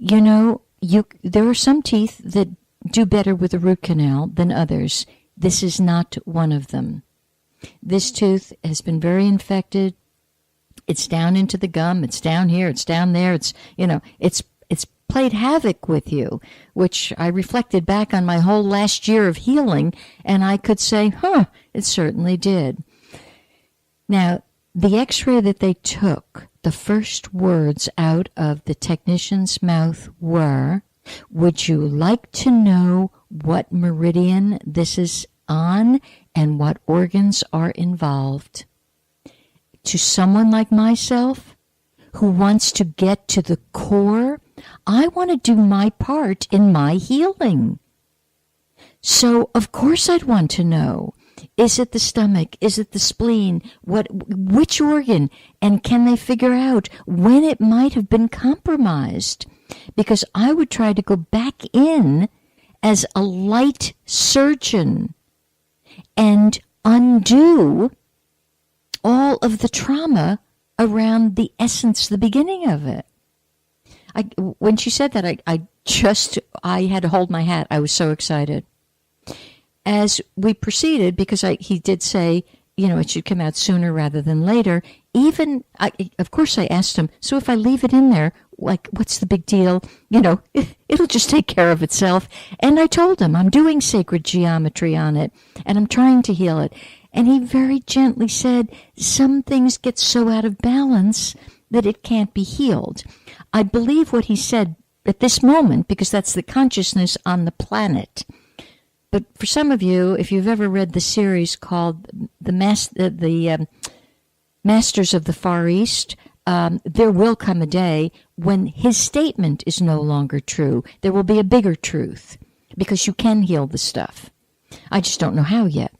There are some teeth that do better with a root canal than others. This is not one of them. This tooth has been very infected. It's down into the gum. It's down here. It's down there. It's played havoc with you, which I reflected back on my whole last year of healing, and I could say, it certainly did. Now, the x-ray that they took, the first words out of the technician's mouth were, "Would you like to know what meridian this is on and what organs are involved?" To someone like myself who wants to get to the core, I want to do my part in my healing. So, of course, I'd want to know, is it the stomach? Is it the spleen? Which organ? And can they figure out when it might have been compromised? Because I would try to go back in as a light surgeon and undo all of the trauma around the essence, the beginning of it. When she said that, I had to hold my hat. I was so excited. As we proceeded, because he did say, it should come out sooner rather than later. Of course, I asked him, so if I leave it in there, what's the big deal? It'll just take care of itself. And I told him, I'm doing sacred geometry on it, and I'm trying to heal it. And he very gently said, some things get so out of balance that it can't be healed. I believe what he said at this moment, because that's the consciousness on the planet. But for some of you, if you've ever read the series called the Masters of the Far East, there will come a day when his statement is no longer true. There will be a bigger truth, because you can heal the stuff. I just don't know how yet.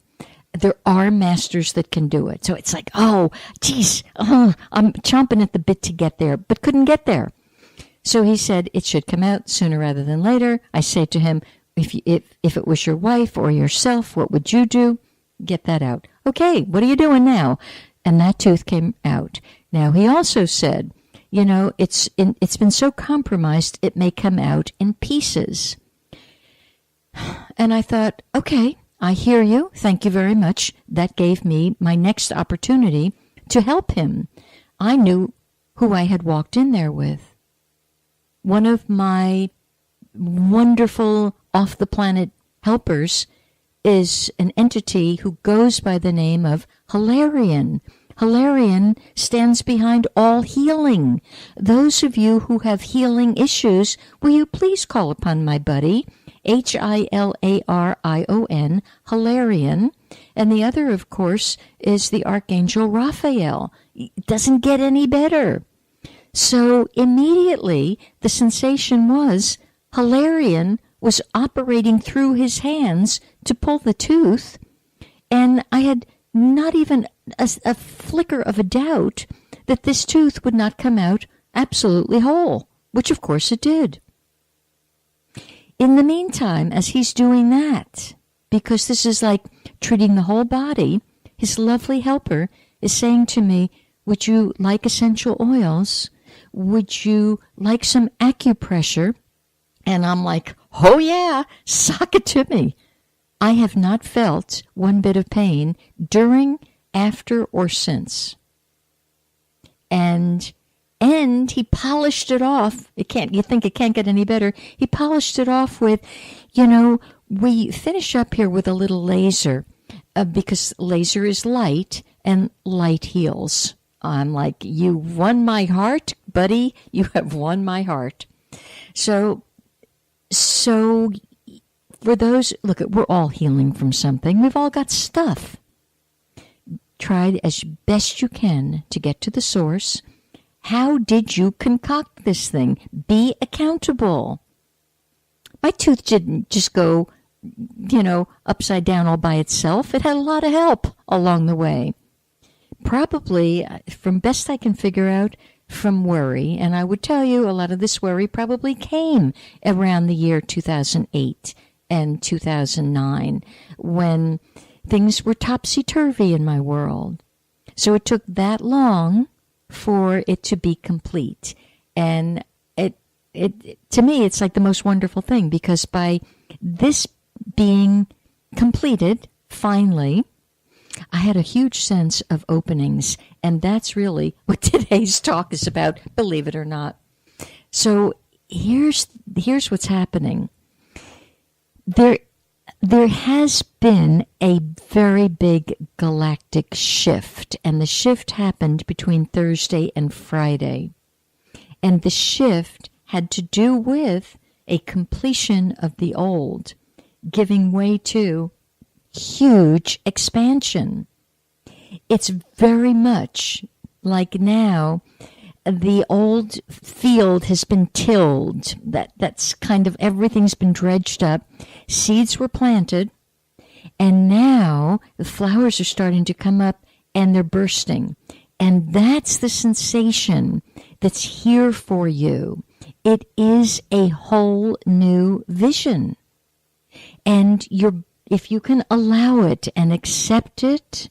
There are masters that can do it. So it's like, I'm chomping at the bit to get there, but couldn't get there. So he said it should come out sooner rather than later. I say to him, if it was your wife or yourself, what would you do? Get that out. Okay, what are you doing now? And that tooth came out. Now, he also said, it's been so compromised, it may come out in pieces. And I thought, okay, I hear you. Thank you very much. That gave me my next opportunity to help him. I knew who I had walked in there with. One of my wonderful off-the-planet helpers is an entity who goes by the name of Hilarion. Hilarion stands behind all healing. Those of you who have healing issues, will you please call upon my buddy, Hilarion, Hilarion. And the other, of course, is the Archangel Raphael. It doesn't get any better. So immediately the sensation was Hilarion was operating through his hands to pull the tooth, and I had not even a flicker of a doubt that this tooth would not come out absolutely whole, which of course it did. In the meantime, as he's doing that, because this is like treating the whole body, his lovely helper is saying to me, would you like essential oils? Would you like some acupressure? And I'm like, oh yeah, sock it to me. I have not felt one bit of pain during, after, or since. And he polished it off. You think it can't get any better. He polished it off with, we finish up here with a little laser, because laser is light and light heals. I'm like, you won my heart, buddy. You have won my heart. So for those, look, we're all healing from something. We've all got stuff. Try as best you can to get to the source. How did you concoct this thing? Be accountable. My tooth didn't just go, upside down all by itself. It had a lot of help along the way. Probably, from best I can figure out, from worry. And I would tell you a lot of this worry probably came around the year 2008 and 2009 when things were topsy-turvy in my world. So it took that long for it to be complete. And to me, it's like the most wonderful thing, because by this being completed, finally, I had a huge sense of openings, and that's really what today's talk is about, believe it or not. So here's what's happening. There has been a very big galactic shift, and the shift happened between Thursday and Friday. And the shift had to do with a completion of the old, giving way to huge expansion. It's very much like now the old field has been tilled. That's kind of, everything's been dredged up. Seeds were planted, and now the flowers are starting to come up and they're bursting. And that's the sensation that's here for you. It is a whole new vision. And if you can allow it and accept it,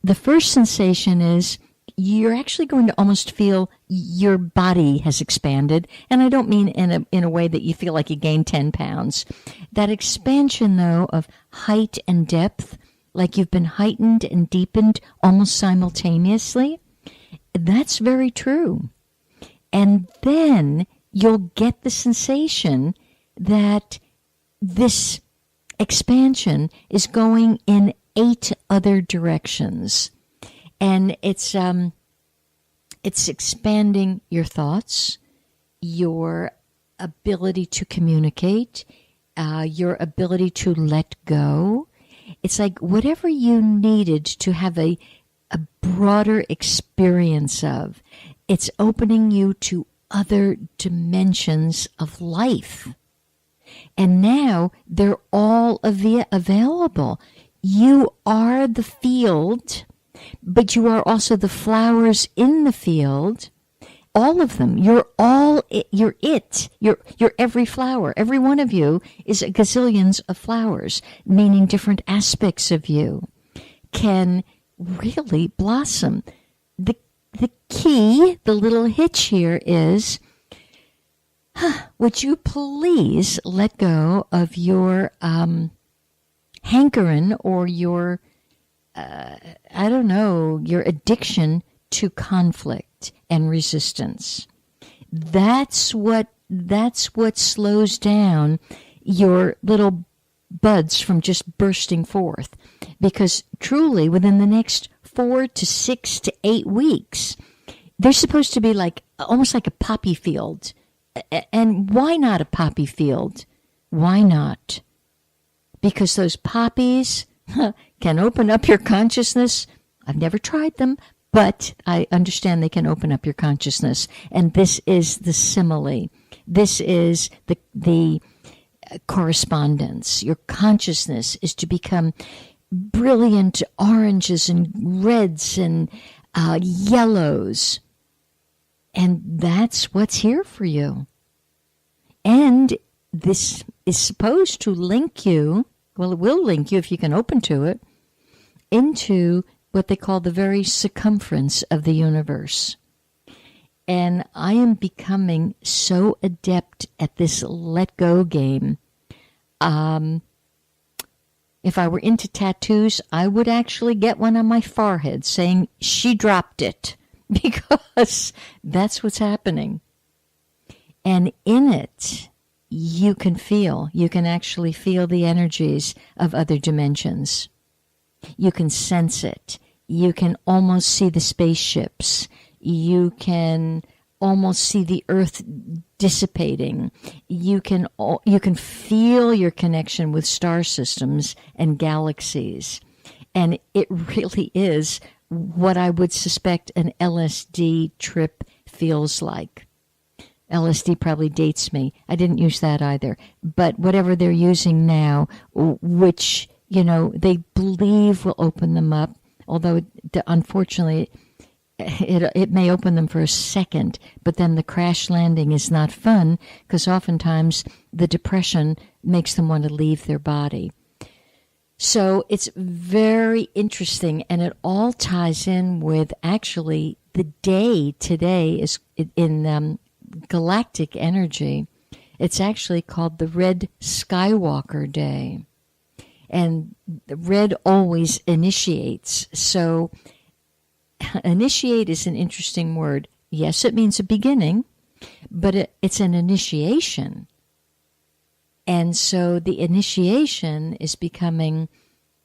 the first sensation is you're actually going to almost feel your body has expanded. And I don't mean in a way that you feel like you gained 10 pounds. That expansion, though, of height and depth, like you've been heightened and deepened almost simultaneously, that's very true. And then you'll get the sensation that this expansion is going in 8 other directions. And it's expanding your thoughts, your ability to communicate, your ability to let go. It's like whatever you needed to have a broader experience of, it's opening you to other dimensions of life. And now they're all available. You are the field, but you are also the flowers in the field. All of them. You're it. You're every flower. Every one of you is a gazillions of flowers, meaning different aspects of you can really blossom. The key, the little hitch here is, would you please let go of your hankering or your, your addiction to conflict and resistance. That's what slows down your little buds from just bursting forth. Because truly, within the next 4 to 6 to 8 weeks, they're supposed to be like almost like a poppy field. And why not a poppy field? Why not? Because those poppies can open up your consciousness. I've never tried them, but I understand they can open up your consciousness. And this is the simile. This is the correspondence. Your consciousness is to become brilliant oranges and reds and yellows. And that's what's here for you. And this is supposed to link you, well, it will link you if you can open to it, into what they call the very circumference of the universe. And I am becoming so adept at this let go game. If I were into tattoos, I would actually get one on my forehead saying, "She dropped it," because that's what's happening. And in it, you can actually feel the energies of other dimensions. You can sense it. You can almost see the spaceships. You can almost see the earth dissipating. You can feel your connection with star systems and galaxies. And it really is what I would suspect an LSD trip feels like. LSD probably dates me. I didn't use that either. But whatever they're using now, which, they believe will open them up, although unfortunately it may open them for a second, but then the crash landing is not fun because oftentimes the depression makes them want to leave their body. So it's very interesting, and it all ties in with actually the day today is in galactic energy. It's actually called the Red Skywalker Day. And the red always initiates. So initiate is an interesting word. Yes, it means a beginning, but it's an initiation. And so the initiation is becoming,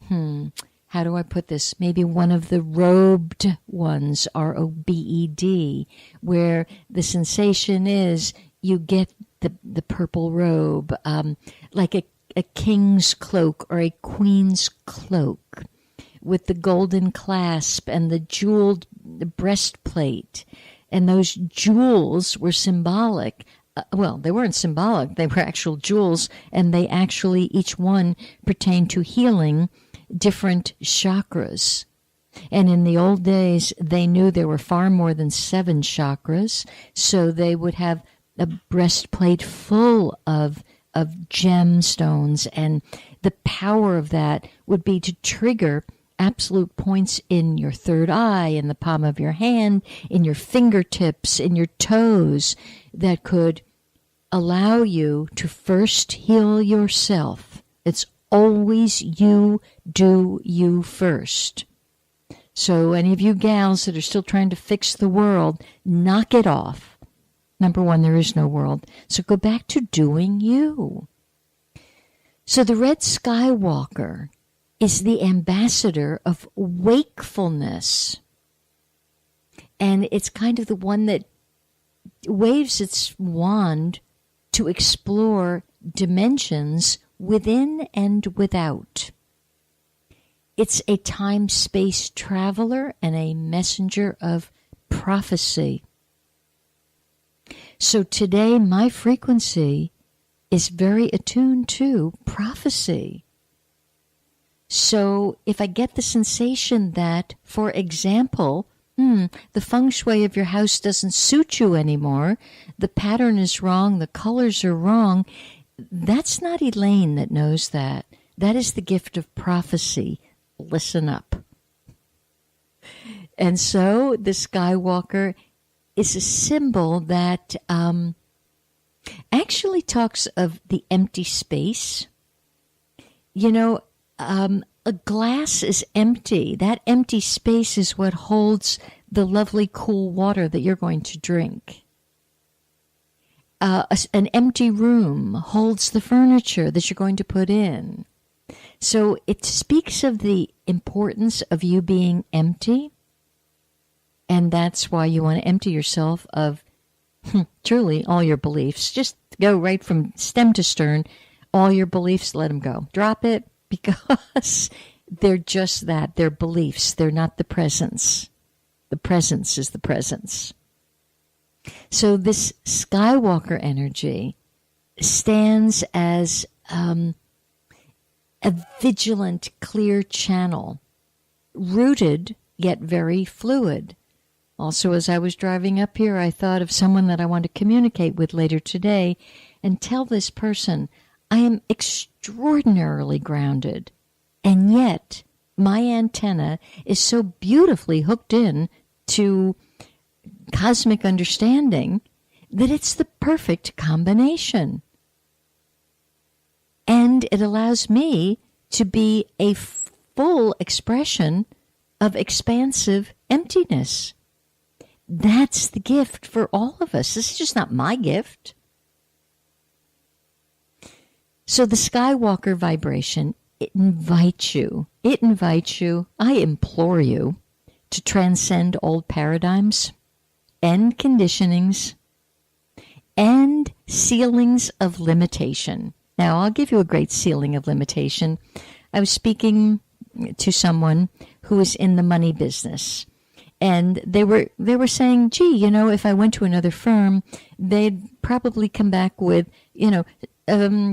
how do I put this? Maybe one of the robed ones, R-O-B-E-D, where the sensation is you get the purple robe, like a king's cloak or a queen's cloak with the golden clasp and the jeweled breastplate. And those jewels were symbolic. Well, they weren't symbolic. They were actual jewels, and they actually, each one pertained to healing different chakras. And in the old days, they knew there were far more than 7 chakras, so they would have a breastplate full of gemstones, and the power of that would be to trigger absolute points in your third eye, in the palm of your hand, in your fingertips, in your toes, that could allow you to first heal yourself. It's always you do you first. So any of you gals that are still trying to fix the world, knock it off. Number one, there is no world. So go back to doing you. So the Red Skywalker is the ambassador of wakefulness. And it's kind of the one that waves its wand to explore dimensions within and without. It's a time-space traveler and a messenger of prophecy. So today, my frequency is very attuned to prophecy. So if I get the sensation that, for example, the feng shui of your house doesn't suit you anymore, the pattern is wrong, the colors are wrong, that's not Elaine that knows that. That is the gift of prophecy. Listen up. And so the Skywalker is a symbol that actually talks of the empty space. You know, a glass is empty. That empty space is what holds the lovely cool water that you're going to drink. An empty room holds the furniture that you're going to put in. So it speaks of the importance of you being empty. And that's why you want to empty yourself of truly all your beliefs. Just go right from stem to stern. All your beliefs, let them go. Drop it, because they're just that. They're beliefs. They're not the presence. The presence is the presence. So this Skywalker energy stands as a vigilant, clear channel, rooted yet very fluid. Also, as I was driving up here, I thought of someone that I want to communicate with later today and tell this person, I am extraordinarily grounded, and yet my antenna is so beautifully hooked in to cosmic understanding that it's the perfect combination. And it allows me to be a full expression of expansive emptiness. That's the gift for all of us. This is just not my gift. So the Skywalker vibration, it invites you, I implore you, to transcend old paradigms and conditionings and ceilings of limitation. Now, I'll give you a great ceiling of limitation. I was speaking to someone who was in the money business, and they were saying, gee, you know, if I went to another firm, they'd probably come back with, you know,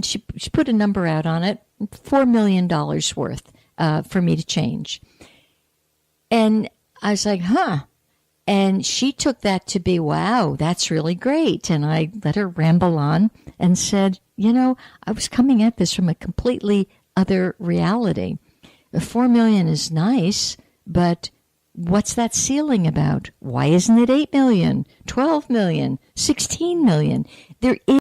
she put a number out on it, $4 million worth for me to change. And I was like, huh. And she took that to be, wow, that's really great. And I let her ramble on and said, you know, I was coming at this from a completely other reality. The $4 million is nice, but What's that ceiling about? Why isn't it 8 million, 12 million, 16 million? There is